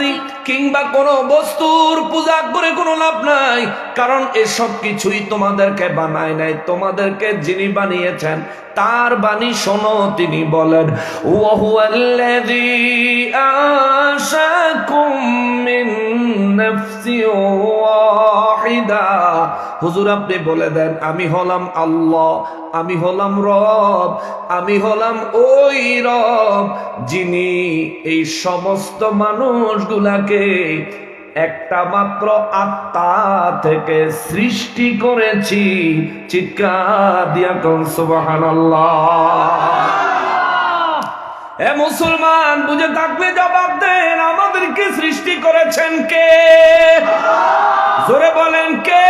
বাজি কিংবা কোনো বস্তুর পূজা করে কোনো লাভ নাই, কারণ এসব কিছুই তোমাদেরকে বানায় নাই। তোমাদেরকে যিনি বানিয়েছেন তার বাণী শোনো। তিনি বলেন ওয়াহুয়াল্লাযী আনশাকুম মিন নাফসিন ওয়াহিদা। হুজুর আপনি বলে দেন, আমি হলাম আল্লাহ, আমি হলাম রব, আমি হলাম ওই রব যিনি এই সমস্ত মানুষগুলাকে একটা মাত্র আত্মা থেকে সৃষ্টি করেছি। চিৎকার দিয়া কোন সুবহানাল্লাহ। এ মুসলমান, বুঝে থাকলে জবাব দেন, আমাদেরকে সৃষ্টি করেছেন কে? জোরে বলেন কে?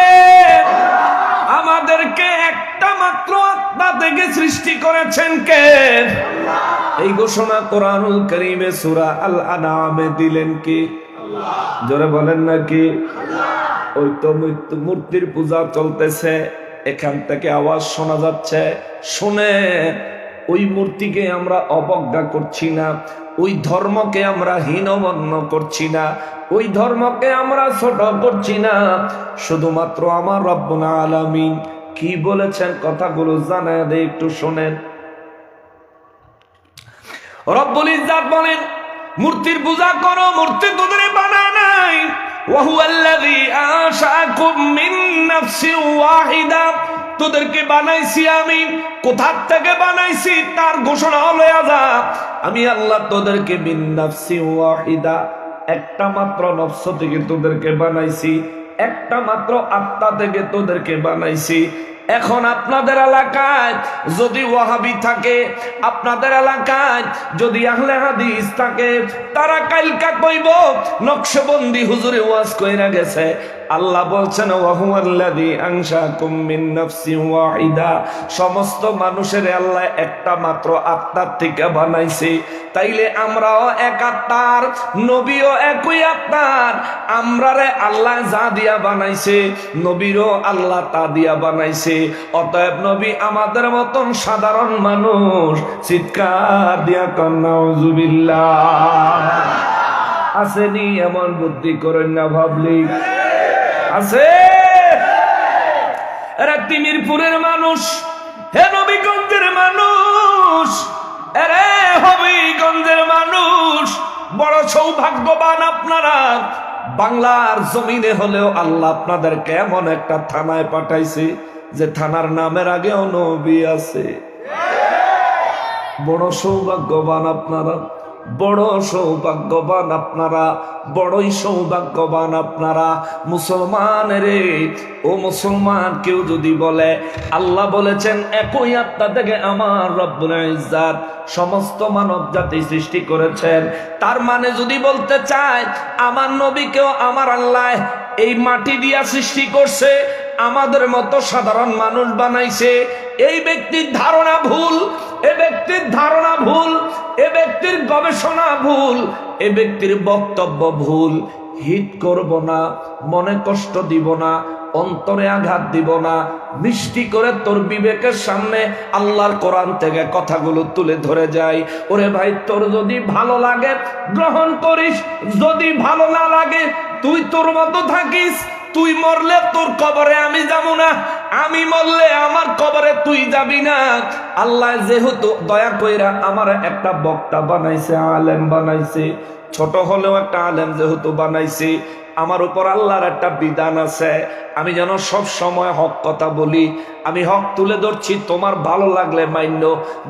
আমাদেরকে একটা মাত্র আত্মা থেকে সৃষ্টি করেছেন কে? এই ঘোষণা কোরআনুল কারীমে সূরা আল আনআমে দিলেন কি? জোরে বলেন নাকি? ওই তো মূর্তির পূজা চলতেছে, এখান থেকে আওয়াজ শোনা যাচ্ছে। শুনে ওই মূর্তিকে আমরা অবজ্ঞা করছি না, ওই ধর্মকে আমরা হীনমন্য করছি না, ওই ধর্মকে আমরা ছোট করছি না। শুধুমাত্র আমার রব্বুল আলামিন কি বলেছেন কথাগুলো জানায় দেই, একটু শোনেন। রব্বুল ইজ্জাত বলেন, মূর্তির পূজা করো, মূর্তি তোদের বানায় নাই। ওয়াহুয়াল্লাযী আনশাকুম মিন নাফসিন ওয়াহিদা, তোদেরকে বানাইছি আমি। কোথা থেকে বানাইছি তার ঘোষণা হলো আযাব। আমি আল্লাহ তোদেরকে মিন নাফসিন ওয়াহিদা, একটা মাত্র নফস থেকে তোদেরকে বানাইছি, একটা মাত্র আত্মা থেকে তোদেরকে বানাইছি। এখন আপনাদের এলাকায় যদি ওয়াহাবি থাকে, আপনাদের এলাকায় যদি আহলে হাদিস থাকে, তারা কালকা কইব নকশবন্দি হুজুরে ওয়াজ কইরা গেছে। আল্লাহ বলছেন ওয়াহুয়াল্লাযী আনশাকুম মিন নাফসিন ওয়াহিদা, সমস্ত মানুষের আল্লাহ একটা মাত্র আত্মার থেকে বানাইছে। তাইলে আমরাও এক আত্মার, নবীও একই আত্মার। আমরারে আল্লাহ যা দিয়া বানাইছে, নবীরও আল্লাহ তা দিয়া বানাইছে। অতএব নবী আমাদের মতন সাধারণ মানুষ। চিৎকার দিয়া কন নাউযুবিল্লাহ। আসেনি এমন বুদ্ধি করেন না ভাবলি? আছে? এরা তিমিরপুরের মানুষ, হে নবীগঞ্জের মানুষ, এরে হবিগঞ্জের মানুষ, বড় সৌভাগ্যবান আপনারা। বাংলার জমিনে হলেও আল্লাহ আপনাদেরকে এমন একটা থানায় পাঠাইছে যে থানার নামের আগেও নবী আছে। বড় সৌভাগ্যবান আপনারা, বড় সৌভাগ্যবান আপনারা, বড়ই সৌভাগ্যবান আপনারা। মুসলমান রে, ও মুসলমান, কেউ যদি বলে আল্লাহ বলেছেন একই আত্মা থেকে আমার রব্বুল ইজ্জাত সমস্ত মানব জাতি সৃষ্টি করেছেন, তার মানে যদি বলতে চায় আমার নবীকেও আমার আল্লাহ এই মাটি দিয়া সৃষ্টি করছে, আমাদের মতো সাধারণ মানুষ বানাইছে, এই ব্যক্তির ধারণা ভুল, এ ব্যক্তির ধারণা ভুল, এ ব্যক্তির গবেষণা ভুল, এ ব্যক্তির বক্তব্য ভুল। হিত করব না, মনে কষ্ট দিব না, অন্তরে আঘাত দিব না, মিষ্টি করে তোর বিবেকের সামনে আল্লাহর কোরআন থেকে কথাগুলো তুলে ধরে যাই। ওরে ভাই, তোর যদি ভালো লাগে গ্রহণ করিস, যদি ভালো না লাগে তুই তোর মতো থাকিস। তুই মরলে তোর কবরে আমি যাব না, আমি মরলে আমার কবরে তুই যাবি না। আল্লাহ যেহেতু দয়া কইরা আমার একটা বক্তা বানাইছে, আলেম বানাইছে, ছোট হলেও একটা আলেম যেহেতু বানাইছে, আমার উপর আল্লাহর একটা বিধান আছে, আমি যেন সব সময় হক কথা বলি। আমি হক তুলে ধরছি, তোমার ভালো লাগলে মান্য,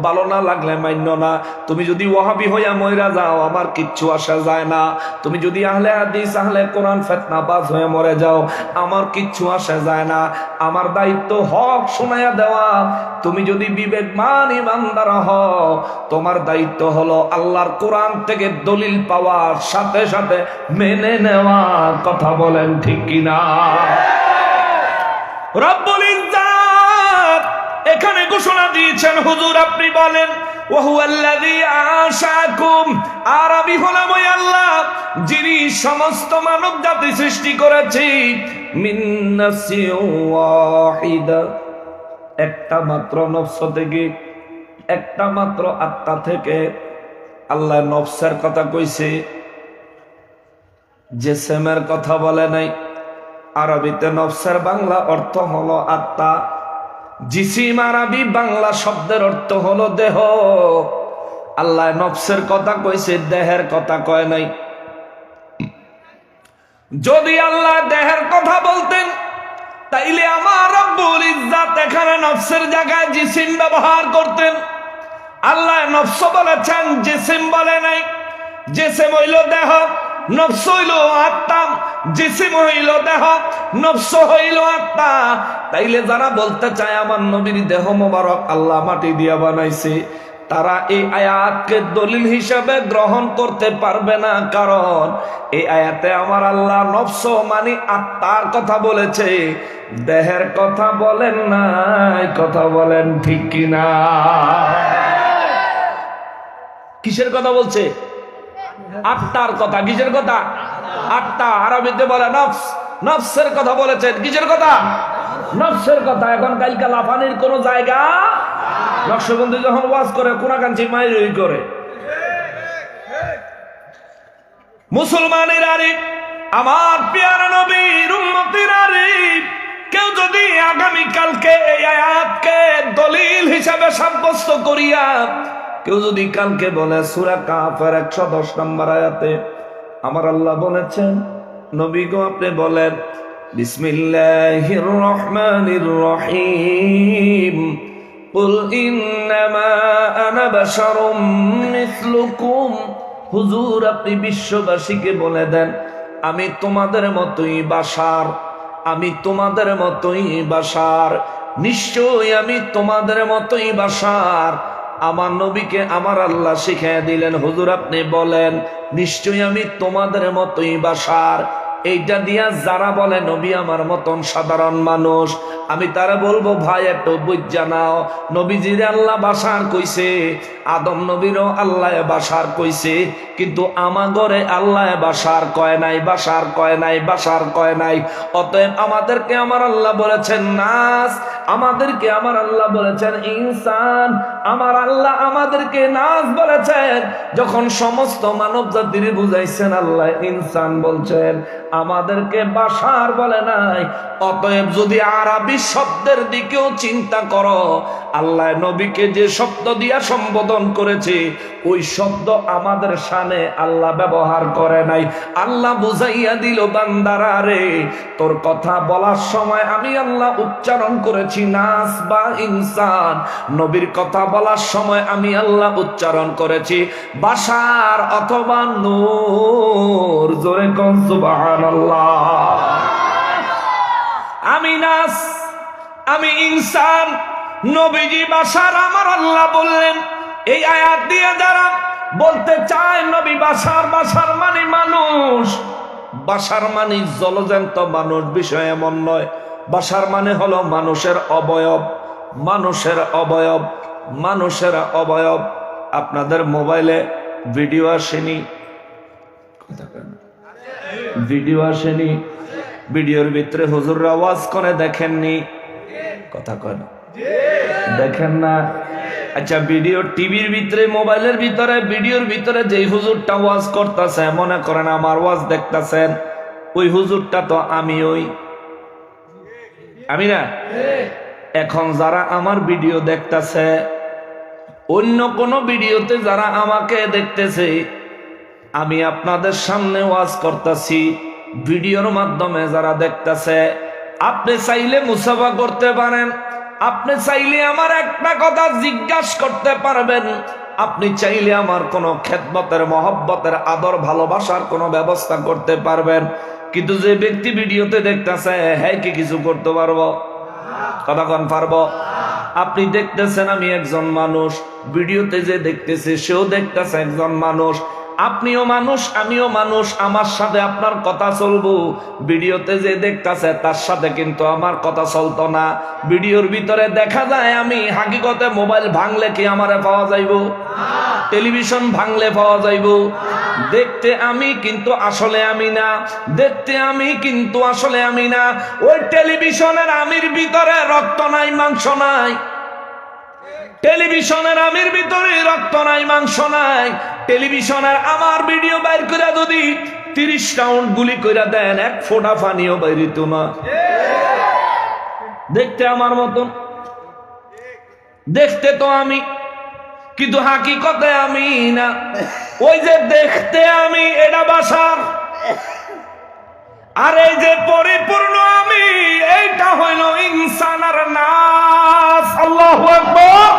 ভালো না লাগলে মান্য না। তুমি যদি ওয়াহাবি হইয়া মইরা যাও আমার কিচ্ছু আসা যায় না। তুমি যদি আহলে হাদিস, আহলে কোরআন ফিতনাবাজ হয়ে মরে যাও আমার কিচ্ছু আসা যায় না। আমার দায়িত্ব হক শোনায়া দেওয়া। তুমি যদি বিবেকমান ইমানদার হও, তোমার দায়িত্ব হলো আল্লাহর কোরআন থেকে দলিল পাওয়ার সাথে সাথে মেনে নেওয়া। কথা বলেন ঠিক কিনা? রব্বুল ইজ্জাত এখানে ঘোষণা দিয়েছেন, হুজুর আপনি বলেন ওয়াহুয়াল্লাযী আনশাকুম, আর আমি হলাম ওই আল্লাহ যিনি সমস্ত মানব জাতি সৃষ্টি করেছি মিন নাফসিন ওয়াহিদা, একটা মাত্র নফস থেকে, একটা মাত্র আত্মা থেকে। আল্লাহ নফসের কথা কইছে, জিসমের কথা বলে নাই। আরবিতে নফসের বাংলা অর্থ হলো আত্মা। জিসিম আরবি বাংলা শব্দের অর্থ হলো দেহ। আল্লাহ নফসের কথা কইছে, দেহের কথা কয় নাই। যদি আল্লাহ দেহের কথা বলতেন তাইলে আমার রব্বুল ইজ্জাত এখানে নফসের জায়গায় জিসিম ব্যবহার করতেন। আল্লাহ নফস বলেছেন, জিসিম বলে নাই। জিসিম হইল দেহ, নফস হইল আত্মা। জিসিম হইল দেহ, নফস হইল আত্মা। তাইলে যারা বলতে চায় আমার নবীর দেহ মোবারক আল্লাহ মাটি দিয়া বানাইছে, তারা এই আয়াতকে দলিল হিসাবে গ্রহণ করতে পারবে না। কারণ এই আয়াতে আমার আল্লাহ নফস মানে আত্মার কথা বলেছে, দেহের কথা বলেন নাই। কথা বলেন ঠিক কিনা? কিসের কথা বলছে? আত্মার কথা। কিসের কথা? আত্মা। আরবিতে বলে নফস। নফসের কথা বলেছেন। কিসের কথা? নফসের কথা। এখন কালকা লাফানির কোন জায়গা? নকশবন্দি যখন ওয়াজ করে কোনাকাঞ্চি মাইরই করে। মুসলমানের আরিফ, আমার পেয়ারা নবীর উম্মতের আরিফ, কেউ যদি আগামী কালকে এই আয়াতকে দলিল হিসাবে সাব্যস্ত করিয়া কেউ যদি কালকে বলে সূরা কাফের 110 নম্বর আয়াতে আমার আল্লাহ বলেছেন, নবী গো আপনি বলেন বিসমিল্লাহির রহমানির রহিম, কুল ইন্নামা আনা বাশারুম মিসলুকুম। হুজুর আপনি বিশ্ববাসীকে বলে দেন আমি তোমাদের মতোই বাশার। আমি তোমাদের মতোই বাশার। নিশ্চয়ই আমি তোমাদের মতোই বাশার। আমার নবীকে আমার আল্লাহ শিখিয়ে দিলেন, হুজুর আপনি বলেন নিশ্চয়ই আমি তোমাদের মতোই বাশার। এইটা দিয়া যারা বলে নবী আমার মতন সাধারণ মানুষ, আমি তারা বলবো ভাই একটু বুঝা নাও, নবীজিরে আল্লাহ বাশার কইছে, আদম নবীরও আল্লাহ বাশার কইছে, কিন্তু আমাগরে আল্লাহ বাশার কয় নাই, বাশার কয় নাই, বাশার কয় নাই। অতএব আমাদেরকে আমার আল্লাহ বলেছেন নাস, আমাদেরকে আমার আল্লাহ বলেছেন ইনসান, আমার আল্লাহ আমাদেরকে নাস বলেছেন। যখন সমস্ত মানব জাতির বুঝাইছেন আল্লাহ ইনসান বলছেন, আমাদেরকে বাশার বলে নাই। অতএব যদি আরবি শব্দের দিকেও চিন্তা করো, আল্লাহ নবীকে যে শব্দ দিয়া সম্বোধন করেছে ওই শব্দ আমাদের শানে আল্লাহ ব্যবহার করে নাই। আল্লাহ বুঝাইয়া দিল বান্দারা রে, তোর কথা বলার সময় আমি আল্লাহ উচ্চারণ করেছি নাস বা ইনসান, নবীর কথা বলার সময় আমি আল্লাহ উচ্চারণ করেছি বাশার অথবা নূর। জোরে কোন সুবহানাল্লাহ। আমি নাস, আমি ইনসান, নবীজি বাশার। আমার আল্লাহ বললেন এই আয়াত দিয়ে যারা বলতে চায় নবী বাশার, বাশার মানে মানুষ, বাশার মানে জলজন্ত মানুষ, বিষয় এমন নয়। বাশার মানে হলো মানুষের অবয়ব, মানুষের অবয়ব, মানুষের অবয়ব। আপনাদের মোবাইলে ভিডিও আসেনি? ভিডিও আসেনি? ভিডিওর ভিতরে হুজুররা আওয়াজ করে দেখেননি? কথা কয় না, দেখেন না? আচ্ছা, ভিডিও টিভির ভিতরে, মোবাইলের ভিতরে, ভিডিওর ভিতরে যে হুজুরটা ওয়াজ করতেছে, মনে করেন আমার ওয়াজ দেখতেছেন, ওই হুজুরটা তো আমি, আমি না? এখন যারা আমার ভিডিও দেখতেছে, অন্য কোন ভিডিওতে যারা আমাকে দেখতেছে, আমি আপনাদের সামনে ওয়াজ করতেছি, ভিডিওর মাধ্যমে যারা দেখতেছে, আপনি চাইলে মুসাফা করতে পারেন, আপনি চাইলে আমার একটা কথা জিজ্ঞাসা করতে পারবেন, আপনি চাইলে আমার কোনো খেদমতের, মহব্বতের, আদর, ভালোবাসার কোনো ব্যবস্থা করতে পারবেন। কিন্তু যে ব্যক্তি ভিডিওতে দেখতেছে, হ্যাঁ কি কিছু করতে পারবো? কতক্ষণ পারবো? আপনি দেখতেছেন আমি একজন মানুষ, ভিডিওতে যে দেখতেছে সেও দেখতেছে একজন মানুষ, আপনিও মানুষ আমিও মানুষ, আমার সাথে আপনার কথা চলবো। ভিডিওতে যে দেখতেছে তার সাথে কিন্তু আমার কথা চলতো না। ভিডিওর ভিতরে দেখা যায় আমি, হাকিকতে মোবাইল ভাঙলে কি আমারে পাওয়া যাইব? টেলিভিশন ভাঙলে পাওয়া যাইব? দেখতে আমি কিন্তু আসলে আমি না, দেখতে আমি কিন্তু আসলে আমি না। ওই টেলিভিশনের আমির ভিতরে রক্ত নাই, মাংস নাই। টেলিভিশনের আমির ভিতরে রক্ত নাই, মাংস নাই। টেলিভিশনের আমার ভিডিও বাইর করে যদি 30 রাউন্ড গুলি কইরা দেন, এক ফোঁটা পানিও বাইরিত না। দেখতে আমার মতন, দেখতে তো আমি, কিন্তু হাকিকতে আমি না। ওই যে দেখতে আমি, এটা বাসার, আর এই যে পরিপূর্ণ আমি, এইটা হইল ইনসান আর নাস। আল্লাহু আকবার।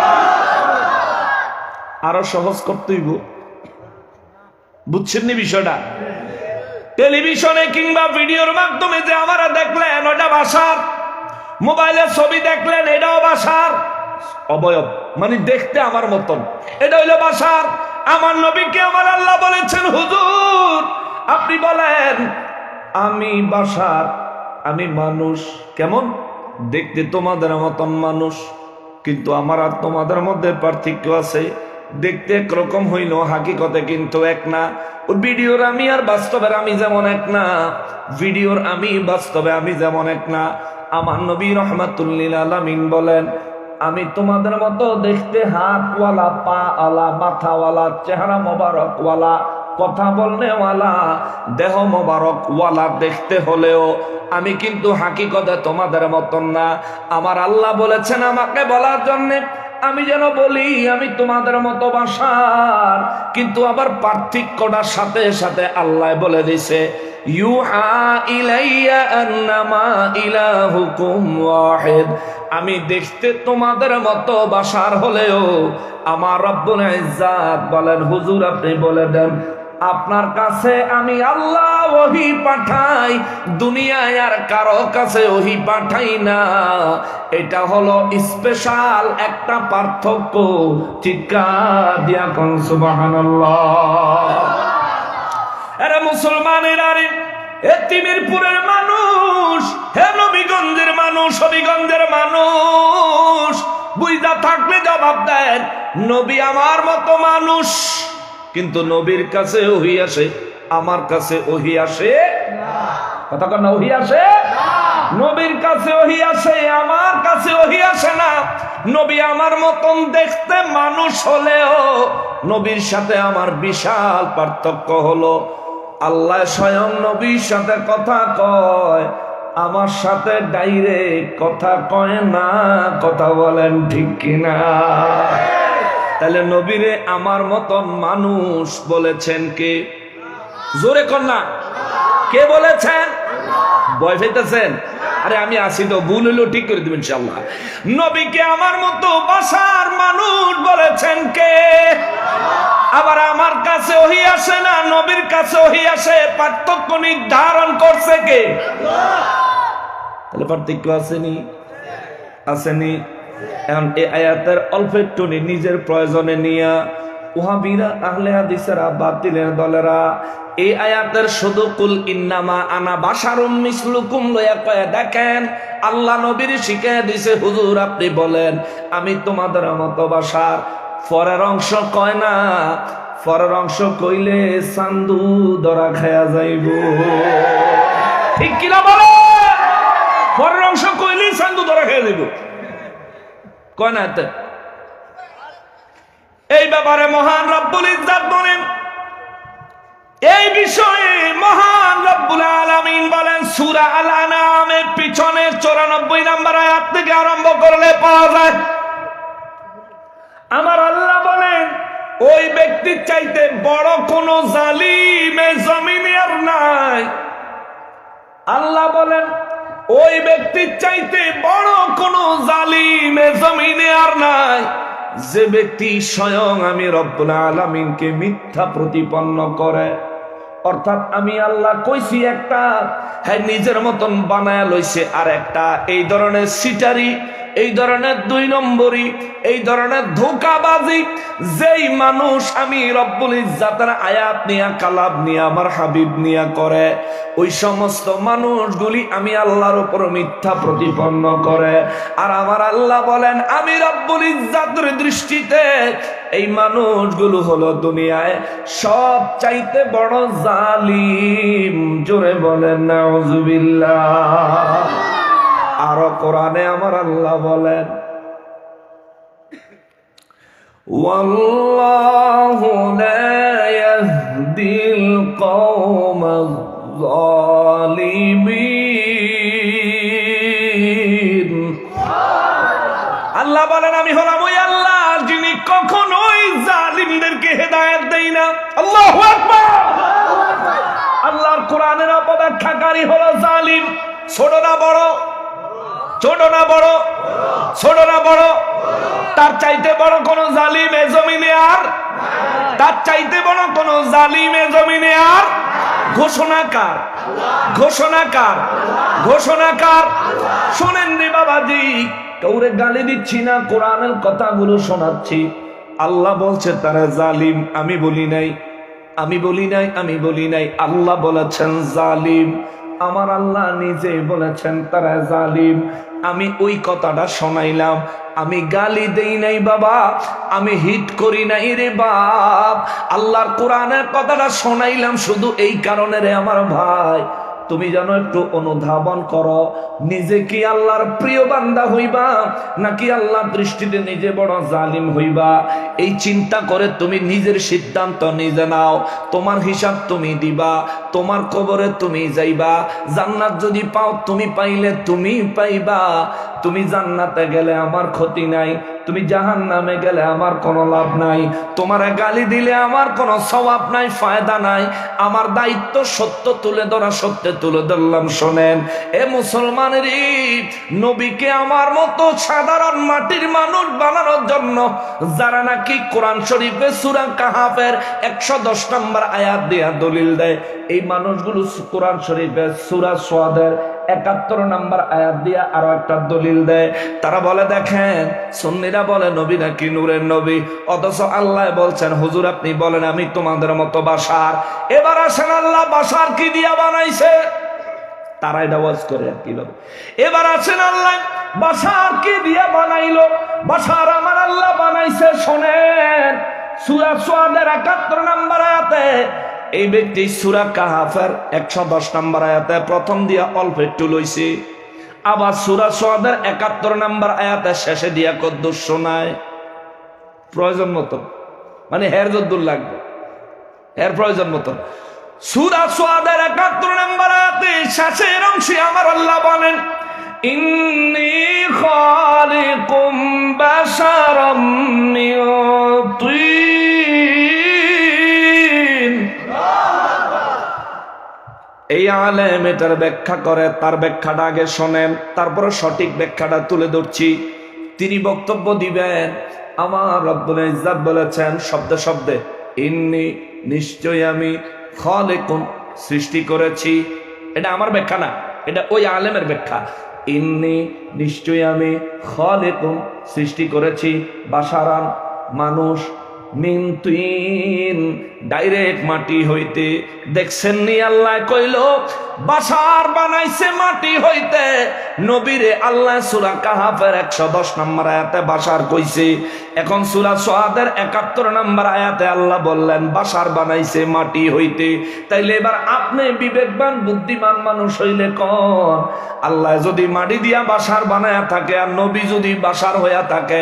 আরো সহজ করতেইব, বুঝছেন নি বিষয়টা? টেলিভিশনে কিংবা ভিডিওর মাধ্যমে যে আমারা দেখলেন, ওটা বাসার। মোবাইলে ছবি দেখলেন, এটাও বাসার অবয়ব, মানে দেখতে আমার মতন, এটা হইল বাসার। আমার নবীকে আমার আল্লাহ বলেছেন, হুজুর আপনি বলেন আমি বাসার, আমি মানুষ। কেমন দেখতে? তোমাদের মতন মানুষ, কিন্তু আমার আর তোমাদের মধ্যে পার্থক্য আছে। দেখতে একরকম হইল, হাকিকতে কিন্তু এক না। ও ভিডিওর আমি আর বাস্তবের আমি যেমন এক না, ভিডিওর আমি বাস্তবে আমি যেমন এক না। আমার নবী রহমাতুল্লিল আলামিন বলেন, আমি তোমাদের মতো দেখতে হাতওয়ালা, পা আলা, মাথাওয়ালা, চেহারা মোবারকওয়ালা, কথা বলনেওয়ালা, দেহ মোবারকওয়ালা দেখতে হলেও আমি কিন্তু হাকিকতে তোমাদের মতন না। আমার আল্লাহ বলেছেন আমাকে বলার জন্যে, আমি যেন বলি আমি তোমাদের মতো বাসার, কিন্তু আবার পার্থক্যটার সাথে সাথে আল্লাহ বলে দিছে, ইউহা ইলাইয়া আন্নামা ইলাহুকুম ওয়াহিদ। আমি দেখতে তোমাদের মতো বাসার হলেও আমার রব্বুল ইজ্জাত বলেন, হুজুর আপনি বলে দেন, আপনার কাছে আমি আল্লাহ ওহী পাঠাই, দুনিয়ায় আর কারো কাছে ওহী পাঠাই না। এটা হলো স্পেশাল একটা পার্থক্য। চিৎকার দিয়া কোন সুবহানাল্লাহ। আরে মুসলমানেরা রে, এতিমিরপুরের মানুষ, হে নবীগঞ্জের মানুষ, হবিগঞ্জের মানুষ, বুঝা থাকলে জবাব দেন, নবী আমার মতো মানুষ, কিন্তু নবীর কাছে ওহী আসে, আমার কাছে ওহী আসে না। কথা কন না, ওহী আসে না। নবীর কাছে ওহী আসে, আমার কাছে ওহী আসে না। নবী আমার মতন দেখতে মানুষ হলেও নবীর সাথে আমার বিশাল পার্থক্য হলো, আল্লাহ স্বয়ং নবীর সাথে কথা কয়, আমার সাথে ডাইরেক্ট কথা কয় না। কথা বলেন ঠিক কিনা? তাহলে নবীরে আমার মতন মানুষ বলেছেন কে? জোরে কর না, কে বলেছেন? ভয় পেতেছেন? আরে আমি আসি তো, ভুল হইলেও ঠিক করে দেবেন ইনশাআল্লাহ। নবীকে আমার মতো বাসার মানুষ বলেছেন কে? আবার আমার কাছে ওহী আসে না, নবীর কাছে ওহী আসে, পার্থক্য নির্ধারণ করছে কে? তাহলে পার্থক্য আসেনি? আসেনি? এখন এই আয়াতের অল্প একটু নিজের প্রয়োজনে নিয়া ওয়াহাবীরা, আহলে হাদিসেরা, বাতিলের দলেরা এই আয়াতের শুধু কুল ইন্নামা আনা বাশারুম মিসলুকুম লয়া কয়, দেখেন আল্লাহ নবীর শিখিয়ে দিছে, হুজুর আপনি বলেন আমি তোমাদের মতো বাশার। পরের অংশ কয় না, পরের অংশ কইলে চান্দু ধরা খায়া যাইব। ঠিক কিনা বলে? পরের অংশ কইলে চান্দু ধরা খায়া যাইব, কয় না? এই ব্যাপারে মহান রব্বুল ইজ্জাত বলেন, এই বিষয়ে মহান রব্বুল আলামিন বলেন সূরা আল আনআমের পিছনে 94 নম্বর আয়াত থেকে আরম্ভ করলে পাওয়া যায়। আমার আল্লাহ বলেন, ওই ব্যক্তির চাইতে বড় কোন জালিম এই জমিনে আর নাই। আল্লাহ বলেন, ওই ব্যক্তির চাইতে বড় কোন জালিম এই জমিনে আর নাই, যে ব্যক্তি স্বয়ং আমি রব্বুল আলামিনকে মিথ্যা প্রতিপন্ন করে। অর্থাৎ আমি আল্লাহ কইছি একটা, হ্যাঁ নিজের মতন বানায় লইছে আর একটা। এই ধরনের সিটারি, এই ধরনের 2 নম্বরী, এই ধরনের ধোঁকাবাজি যেই মানুষ আমি রব্বুল ইজ্জাতের আয়াত নিয়া, কালাম নিয়া, আমার হাবিব নিয়া করে, ওই সমস্ত মানুষগুলি আমি আল্লাহর উপর মিথ্যা প্রতিপন্ন করে। আর আমার আল্লাহ বলেন, আমি রব্বুল ইজ্জাতের দৃষ্টিতে এই মানুষগুলো হলো দুনিয়ায় সব চাইতে বড় জালিম। জোরে বলেন নাউজুবিল্লাহ। আরো কোরআনে আমার আল্লাহ বলেন, ওয়াল্লাহু লা ইয়াহদিল কওমাজ যালিমিন। আল্লাহ বলেন আমি হলাম ওই আল্লাহ যিনি কখনোই জালিমদেরকে হেদায়েত দেই না। আল্লাহু আকবার। আল্লাহর কোরআনের অপব্যাখ্যাকারী হলো জালিম। ছোট না বড়? ছোট না বড়? ছোট না বড়? তার চাইতে বড় কোন জালিম এ জমিনে আর? তার চাইতে বড় কোন জালিম এ জমিনে আর? ঘোষণাকার, ঘোষণাকার, ঘোষণাকার। শোনেন রে বাবাজি, কাউরে গালি দিচ্ছি না, কোরআনের কথাগুলো শোনাচ্ছি। আল্লাহ বলছে তারা জালিম, আমি বলি নাই, আমি বলি নাই, আমি বলি নাই। আল্লাহ বলেছেন জালিম। আমার আল্লাহ নিজে বলেছেন তারা জালিম। আমি ওই কথাটা শোনাইলাম, আমি গালি দেই নাই বাবা, আমি হিট করি নাই রে বাপ। আল্লাহর কোরআনের কথাটা শোনাইলাম শুধু এই কারণে রে আমার ভাই, তুমি যেন একটু অনুধাবন করো, নিজে কি আল্লাহর প্রিয় বান্দা হইবা নাকি আল্লাহর দৃষ্টিতে নিজে বড় জালিম হইবা। এই চিন্তা করে তুমি নিজের সিদ্ধান্ত নিজে নাও। তোমার হিসাব তুমি দিবা, তোমার কবরে তুমি যাইবা। জান্নাত যদি পাও তুমি পাইলে তুমি পাইবা। তুমি জান্নাতে গেলে আমার ক্ষতি নাই, তুমি জাহান্নামে গেলে আমার কোনো লাভ নাই। তোমারে গালি দিলে আমার কোনো সওয়াব নাই, ফায়দা নাই। আমার দায়িত্ব সত্য তুলে ধরা, সত্য তুলে ধরলাম। শোনেন এ মুসলমানের, নবীকে আমার মতো সাধারণ মাটির মানুষ বানানোর জন্য যারা নাকি কোরআন শরীফে সূরা কাহাফের 110 নম্বর আয়াত দিয়া দলিল দেয়, এই মানুষগুলো কোরআন শরীফে সূরা সাদের 71 নম্বর আয়াত দিয়া আরো একটা দলিল দেয়। তারা বলে দেখেন সুন্নিরা বলে নবী নাকি নূরের নবী, অথচ আল্লাহ বলছেন হুজুর আপনি বলেন আমি তোমাদের মতো বাশার। এবার আসেন আল্লাহ বাশার কি দিয়া বানাইছে, তারা এটা ওয়াজ করে আর কি বলে। এবার আসেন আল্লাহ বাশার কি দিয়া বানাইলো। বাশার আমার আল্লাহ বানাইছে। শোনেন সূরা সাদের 71 নম্বর আয়াতে এই ব্যক্তি সূরা কাহাফের 110 নম্বর আয়াতে প্রথম দিয়া অল্প একটু লইছে, আবার সূরা সাদের 71 নম্বর আয়াতে শেষে দিয়া কদ্দুর শোনায়। প্রয়োজন মতো, মানে হের যদ্দুর লাগবে, এর প্রয়োজন মতো। সূরা সাদের 71 নম্বর আয়াতে শেষের অংশে আমার আল্লাহ বলেন ইন্নী খালিকুম বাশারাম মিন তিন। এই আলেম এটার ব্যাখ্যা করে, তার ব্যাখ্যাটা আগে শোনেন, তারপরে সঠিক ব্যাখ্যাটা তুলে ধরছি। তিনি বক্তব্য দিবেন। আমার রব্বুল ইজ্জত বলেছেন শব্দে শব্দে ইন্নী নিশ্চয় আমি খালিকুন সৃষ্টি করেছি। এটা আমার ব্যাখ্যা না, এটা ওই আলেমের ব্যাখ্যা। ইন্নী নিশ্চয় আমি খালিকুন সৃষ্টি করেছি বাশারান মানুষ মিন তিন ডাইরেক্ট মাটি হইতে। দেখছেন নি আল্লাহ কইল বাশার বানাইছে মাটি হইতে। নবীরে আল্লাহ সূরা কাহাফের 110 নম্বর আয়াতে বাশার কইছে। এখন সূরা সাদের 71 নম্বর আয়াতে আল্লাহ বললেন বাশার বানাইছে মাটি হইতে। তাইলে এবার আপনি বিবেকবান বুদ্ধিমান মানুষ হইলে কোন, আল্লাহ যদি মাটি দিয়া বাশার বানায়া থাকে আর নবী যদি বাশার হইয়া থাকে,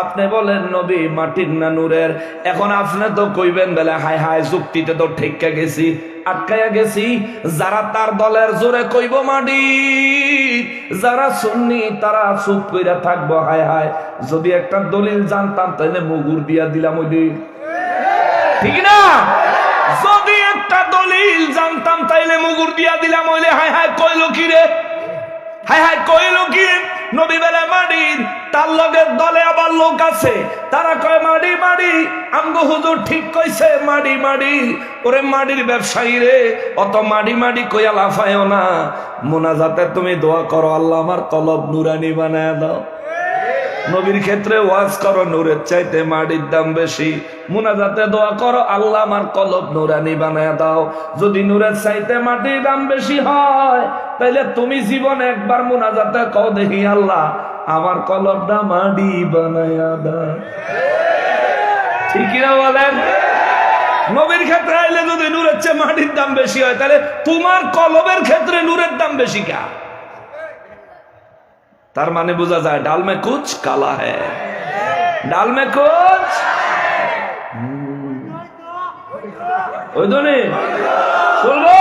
আপনি বলেন নবী মাটির না নূরের। এখন আপনি তো কইবেন বলে হায় হায় যুক্তিতে তো ঠেক্কা গেছি, আটকাইয়া গেছি। যারা তার দলের জোরে কইব মাটি, যারা সুন্নি তারা চুপ কইরা থাকবো। হায় হায় যদি একটা দলিল জানতাম তাইলে মুগুর দিয়া দিলাম ওই দিন, ঠিক না? যদি একটা দলিল জানতাম তাইলে মুগুর দিয়া দিলাম। হইলে হায় হায় কইলো কি রে, হায় হায় কইলো কি রে। নবী বেলা মাটির, তার লগের দলে আবার লোক আছে, তারা কয় মাটি মাটি, আমগো হুজুর ঠিক কইছে মাটি মাটি। ওরে মাটির ব্যবসায়ী রে, অত মাটি মাটি কইয়া লাফায়ও না। মুনাজাতে তুমি দোয়া করো আল্লাহ আমার কলব নুরানি বানায় দাও। নবীর ক্ষেত্রে ওয়াজ করো নূরের চাইতে মাটির দাম বেশি। মুনাজাতে দোয়া করো আল্লাহ আমার কলব নুরানি বানায় দাও। যদি নূরের চাইতে মাটির দাম বেশি হয়, তাইলে তুমি জীবনে একবার মুনাজাতে কও দেখি আল্লাহ আমার কলবটা মাটি বানায়া দাও। ঠিক না বলেন? নবীর ক্ষেত্রে আইলে যদি নূরের চেয়ে মাটির দাম বেশি হয়, তাহলে তোমার কলবের ক্ষেত্রে নূরের দাম বেশি কা? তার মানে বোঝা যায় ডাল মে কুছ কালা হ্যায়। ডাল মে কুছ ওই দনে বলবো।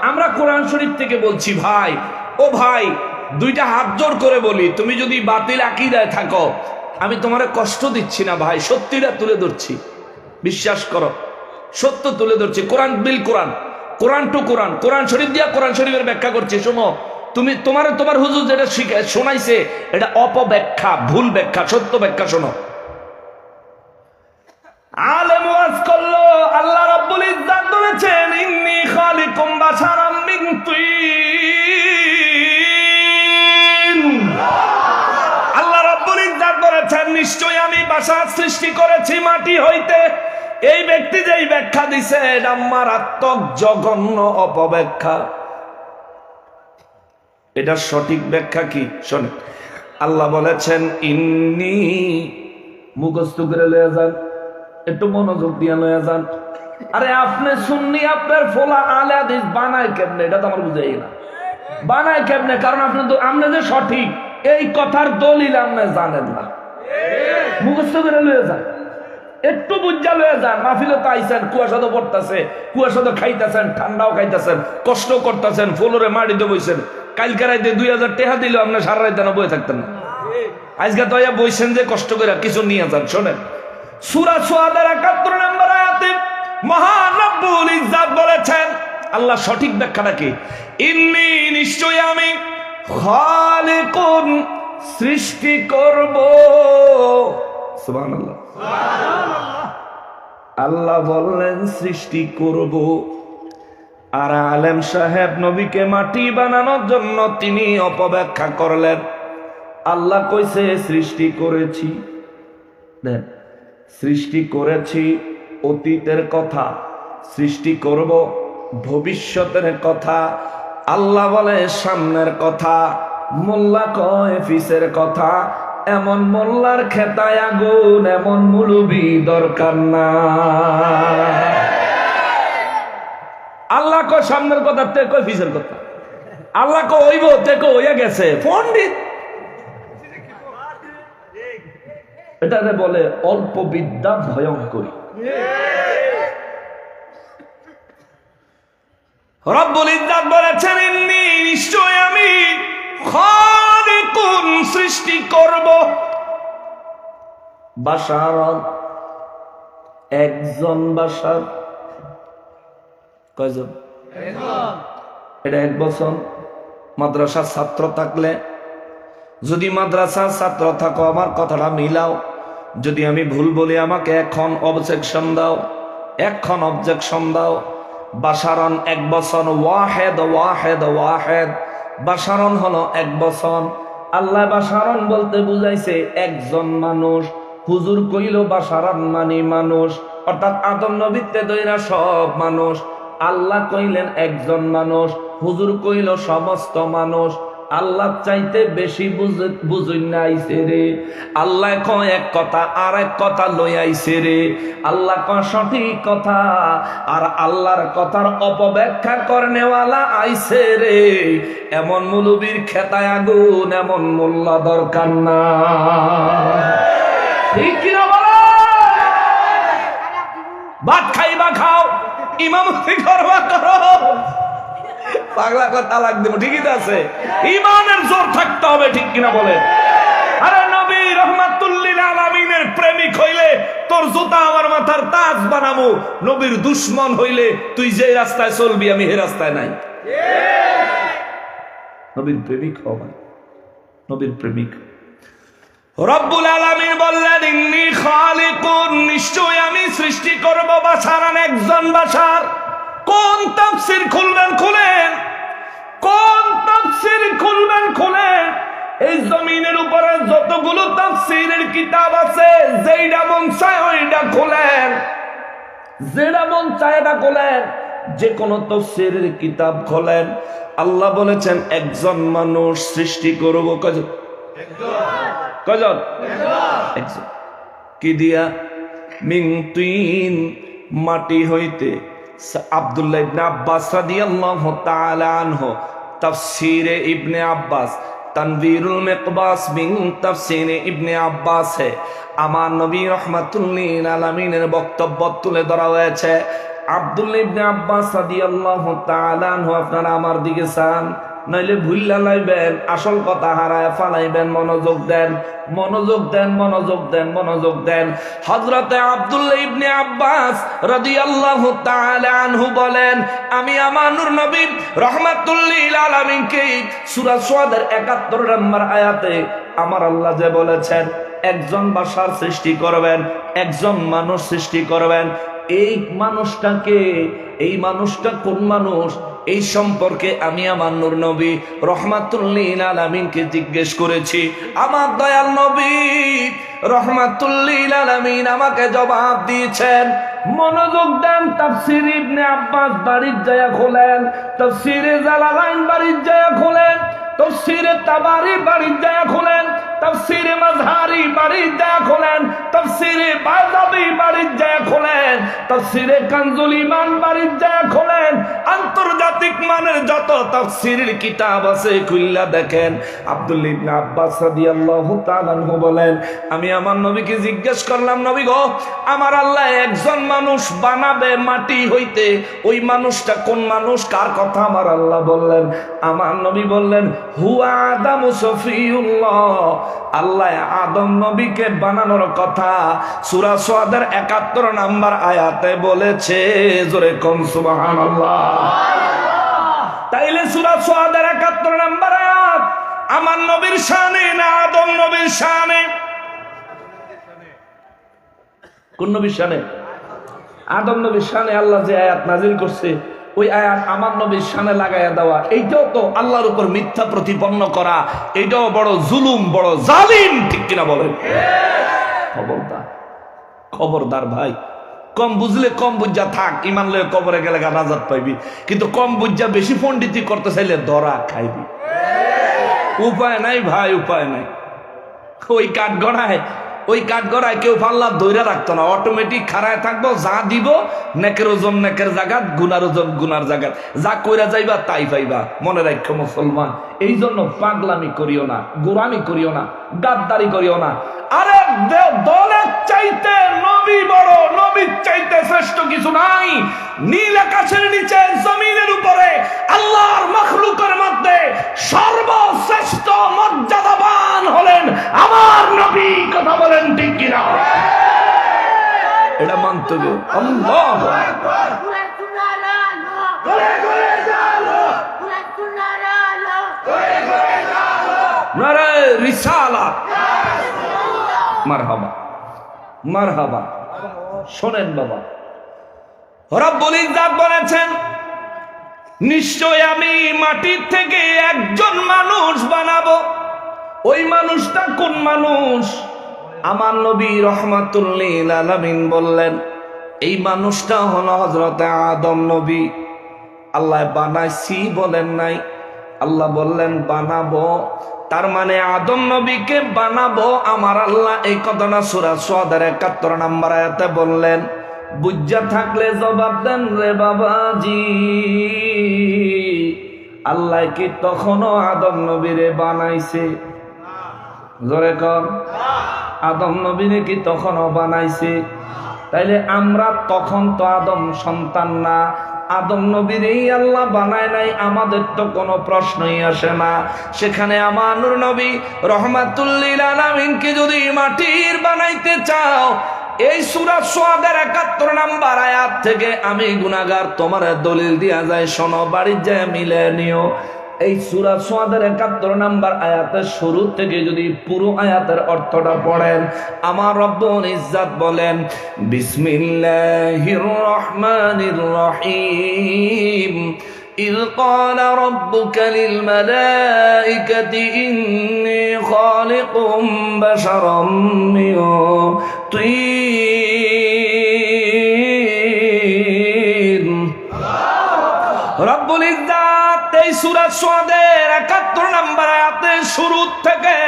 আমরা কোরআন শরীফ থেকে বলছি ভাই, ও ভাই, দুইটা হাত জোর করে বলি, তুমি যদি বাতিল আকীদায় থাকো আমি তোমারে কষ্ট দিচ্ছি না ভাই, সত্যিটা তুলে ধরছি, বিশ্বাস করো, সত্য তুলে ধরছি। কোরআন বিল কোরআন, কোরআন টু কোরআন, কোরআন শরীফ দিয়া কোরআন শরীফের ব্যাখ্যা করছি। শোনো, তুমি তোমার হুজুর যেটা শোনাইছে এটা অপব্যাখ্যা, ভুল ব্যাখ্যা, সত্য ব্যাখ্যা শোনো। আলেম ওয়াজ করলো, আল্লাহ রাব্বুল ইজ্জাত বলেছেন ইন্নী খালিকুম বাশারাম মিন তিন। আল্লাহ রাব্বুল ইজ্জাত বলেছেন নিশ্চয়ই আমি বাশার সৃষ্টি করেছি মাটি হইতে। এই ব্যক্তি যেই ব্যাখ্যা দিছে এটা মারাত্মক জঘন্য অপব্যাখ্যা। এটা সঠিক ব্যাখ্যা কি শোনে, আল্লাহ বলেছেন ইন্নী, মুখস্থ করে লয়ে যান, একটু মনোযোগ দিয়ে লয়ে যান। আরে আপনি সুন্নি, আপনার ফোলা আলে হাদিস বানায় কেমনে, এটা তো আমার বুঝাই না, বানায় কেমনে? কারণ আপনি যে সঠিক এই কথার দলিল আপনি জানেন না। মুখস্থ করে লয়ে যান, একটু বুঝা লয়ে যান। মাহফিলে তো আইছেন, কুয়াশা তো পড়তেছে, কুয়াশা তো খাইতেছেন, ঠান্ডাও খাইতেছেন, কষ্ট করতেছেন, ফ্লোরে মাটিতে বইছেন। কালকে রাইতে 2000 টাকা দিলেও আপনি সারা রাইতে না বয়ে থাকতেন না। আজকে তো বইছেন যে কষ্ট করে কিছু নিয়ে যান। শোনেন, সূরা সুআদের 71 নম্বর আয়াতে মহান রব্বুল ইজ্জাত বলেছেন, আল্লাহ সঠিক ব্যাখ্যাটা কি, ইন্নী, নিশ্চয়ই আমি, খালিকুন, সৃষ্টি করব। সুবহানাল্লাহ, আল্লাহ বললেন সৃষ্টি করব। আর আলেম সাহেব নবীকে মাটি বানানোর জন্য তিনি অপব্যাখ্যা করলেন। আল্লাহ কইছে সৃষ্টি করেছি, দেন সৃষ্টি করেছি অতীতের কথা, সৃষ্টি করব ভবিষ্যতের কথা। আল্লাহ বলে সামনের কথা, মোল্লা কয় পিছের কথা। এমন মোল্লার খেতায় আগুন, এমন মুলুবি দরকার না। আল্লাহ কয় সামনের কথা, তে কয় পিছের কথা। আল্লাহ কয় হইব, তে কয় হইয়া গেছে। পণ্ডিত এটাকে বলে অল্প বিদ্যা ভয়ঙ্করী। রব্বুল ইজ্জাত বলেছেন ইন্নী, নিশ্চয় আমি, খালিকুন, সৃষ্টি করব। বাশার, একজন বাশার, কয়জন? এটা এক বছর। মাদ্রাসার ছাত্র থাকলে, যদি মাদ্রাসার ছাত্র থাকো আমার কথাটা মিলাও, যদি আমি ভুল বলি আমাকে এখন অবজেকশন দাও, এখন অবজেকশন দাও। বাশারন এক বছর, ওয়াহেদ ওয়াহেদ ওয়াহেদ, বাশারন হলো এক বছর। আল্লাহ বাশারন বলতে বুঝাইছে একজন মানুষ। হুজুর কইল বাশারন মানে মানুষ, অর্থাৎ আদম নবীতে দইরা সব মানুষ। আল্লাহ কইলেন একজন মানুষ, হুজুর কইল সমস্ত মানুষ। আল্লাহ চাইতে বেশি বুঝুন না আইছে রে। আল্লাহ কয় এক কথা আর এক কথা লই আইছে রে। আল্লাহ কয় সঠিক কথা আর আল্লাহর কথার অপব্যাখ্যা করনেওয়ালা আইছে রে। এমন মুলুবির খেতায় আগুন, এমন মোল্লা দরকার না। ঠিক কিনা বলো? ভাত খাইবা খাও, ইমামতি করবা করো, পাগলা কথা তালাক দেব, ঠিকই তো আছে। ইমানের জোর থাকতে হবে, ঠিক কিনা বলে? আরে নবী রাহমাতুল লিল আলামিনের প্রেমিক হইলে তোর জুতা আমার মাথার তাজ বানাবো। নবীর দুশমন হইলে তুই যে রাস্তায় চলবি আমি এই রাস্তায় নাই। নবীর প্রেমিক হবে, নবীর প্রেমিক। রব্বুল আলামিন বললেন ইন্নী খালিকুন, নিশ্চয় আমি সৃষ্টি করব বাশারান, একজন বাশার। কোন তাফসীর খুলবেন খুলেন, কোন তাফসীর খুলবেন খুলেন। এই জমিনের উপরে যতগুলো তাফসীরের কিতাব আছে, যেইটা মন চায় ওইটা খুলেন, যেটা মন চায় এটা খুলেন, যে কোনো তাফসীরের কিতাব খোলেন। আল্লাহ বলেছেন একজন মানুষ সৃষ্টি করব। কয়জন? কয়জন? একজন। কি দিয়া? মিন তিন, মাটি হইতে। আব্দুল্লাহ ইবনে আব্বাস রাদিয়াল্লাহু তাআলা আনহু, তাফসীরে ইবনে আব্বাস तनवीरुल मिक़बास बिन तफसीर इब्ने আব্বাস আমার নবী রাহমাতুল লিল আলামিনের বক্তব্য তুলে ধরা হয়েছে। আব্দুল্লাহ ইবনে আব্বাস রাদিয়াল্লাহু তাআলা আনহু, আপনারা আমার দিকে চান, নইলে ভুল্লা লাইবেন, আসল কথা হারায় ফালাইবেন। মনোযোগ দেন, মনোযোগ দেন, মনোযোগ দেন, মনোযোগ দেন। হযরতে আব্দুল্লাহ ইবনে আব্বাস রাদিয়াল্লাহু তাআলা আনহু বলেন, আমি আমার নূর নবী রাহমাতুল লিল আলামিনকে সূরা সাদের ৭১ নম্বর আয়াতে আমার আল্লাহ যে বলেছেন একজন বাশার সৃষ্টি করবেন, একজন মানুষ সৃষ্টি করবেন। এই মানুষটাকে, এই মানুষটা কোন মানুষ, এই সম্পর্কে আমি আমার নূর নবী রাহমাতুল লিল আলামিনকে জিজ্ঞেস করেছি। আমার দয়াল নবী রাহমাতুল লিল আলামিন আমাকে জবাব দিয়েছেন। মনোযোগ দেন, তাফসীর ইবনে আব্বাস বাড়ির যায় খোলেন, তাফসীরে জালালাইন বাড়ির যায় খোলেন, তাফসীরে তাবারি বাড়ির যায় খোলেন, তাফসীরে মাযহারি বাড়ির যায় খোলেন, তাফসীরে বায়জাবি বাড়ির যায় খোলেন, তাফসীরে কানজুল ঈমান বাড়ির যায় খোলেন। আন্তর্জাতিক মানের যত তাফসীরের কিতাব আছে খুললা দেখেন। আব্দুল্লাহ ইবনে আব্বাস রাদিয়াল্লাহু তাআলা আনহু বলেন, আমি আমার নবীকে জিজ্ঞেস করলাম, নবী গো, আমার আল্লাহ একজন মানুষ বানাবে মাটি হইতে, ওই মানুষটা কোন মানুষ, কার কথা আমার আল্লাহ বললেন? আমার নবী বললেন, হুয়া আদামু সফিউল্লাহ, আল্লাহ আদম নবীকে বানানোর কথা সূরা সাদের ৭১ নম্বর আয়াতে বলেছে। জোরে কোন সুবহানাল্লাহ। তাইলে সূরা সাদের ৭১ নম্বর আয়াত আমার নবীর শানে না আদম নবীর শানে? কোন নবীর শানে? আদম নবীর শানে আল্লাহ যে আয়াত নাজিল করছে, ওই আয়াত আমার নবীর শানে লাগাইয়া দেওয়া, এইটাও তো আল্লাহর উপর মিথ্যা প্রতিপন্ন করা, এইটাও বড় জুলুম, বড় জালিম, ঠিক কিনা বলেন? খবরদার, খবরদার ভাই। কম বুঝলে কম বুঝা থাক, ইমান লয়ে কবরে গেলে নাজাত পাইবি, কিন্তু কম বুঝা বেশি পণ্ডিতি করতে চাইলে ধরা খাইবি। উপায় নাই ভাই, উপায় নাই। ওই কাঠগড়ায় কেউ পাল্লা ধরে রাখতো না, অটোমেটিক খাড়ায় থাকবো, যা দিব নেকের ওজন নেকের জায়গাত, গুনার ওজন গুনার জায়গাত, যা কইরা যাইবা তাই পাইবা। মনে রাখো মুসলমান, এই জন্য পাগলামি করিও না, গোরামি করিও না, গাদ্দারি করিও না। আরে দলের চাইতে নবী বড়, নবীর চাইতে শ্রেষ্ঠ কিছু নাই। নীল আকাশের নিচে জমিনের উপরে আল্লাহর মাখলুকের মধ্যে সর্বশ্রেষ্ঠ মর্যাদাবান হলেন আমার নবী। কথা বলেন ঠিক কিনা? এটা মানতে হবে। আল্লাহু আকবার। নারে রিসালাত, মারহাবা মারহাবা। শোনেন বাবা, রব্বুল ইজ্জত বলেছেন, নিশ্চয় আমি মাটির থেকে একজন মানুষ বানাবো। ওই মানুষটা কোন মানুষ? আমার নবী রাহমাতুল লিল আলামিন বললেন, এই মানুষটা হলো হযরতে আদম নবী। আল্লাহ বানাইছি বলেন নাই, আল্লাহ বললেন বানাবো। তার মানে আদম নবীকে বানাবো আমার আল্লাহ, এই কথাটা সূরা সাদের ৭১ নম্বর আয়াতে বললেন। বুঝা থাকলে জবাব দেন রে বাবাজি, আল্লাহ কি তখনও আদম নবীরে বানাইছে? জোরে কর, আদম নবীরে কি তখনও বানাইছে? তাইলে আমরা তখন তো আদম সন্তান না, আদম নবীরই আল্লাহ বানায় নাই, আমাদের তো কোনো প্রশ্নই আসে না। সেখানে আমার নূর নবী রাহমাতুল লিল আলামিনকে যদি মাটির বানাইতে চাও, এই সূরা সাদের ৭১ নম্বর আয়াত থেকে আমি গুনাহগার তোমার দলিল দিয়া যায়, শোনো, বাড়ির যায় মিলে নিও। এই সূরা সাদের ৭১ নম্বর আয়াতের শুরু থেকে যদি পুরো আয়াতের অর্থটা পড়েন, আমার রব্বুল ইজ্জত বলেন, বিসমিল্লাহির রহমানির রহিম, إذ قال ربك للملائكة إني خالق بشرا من طين। রব্বুল ইজ্জত এই সূরা সাদের ৭১ নম্বর আয়াতের শুরু থেকে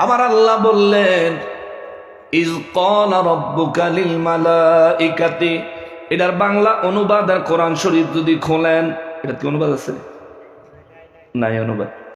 আমার আল্লাহ বললেন, ইয ক্বালা রাব্বুকা লিল মালাইকাতি। এটার বাংলা অনুবাদ আর কোরআন শরীফ যদি খোলেন, এটা কি অনুবাদ আছে? নাই অনুবাদ।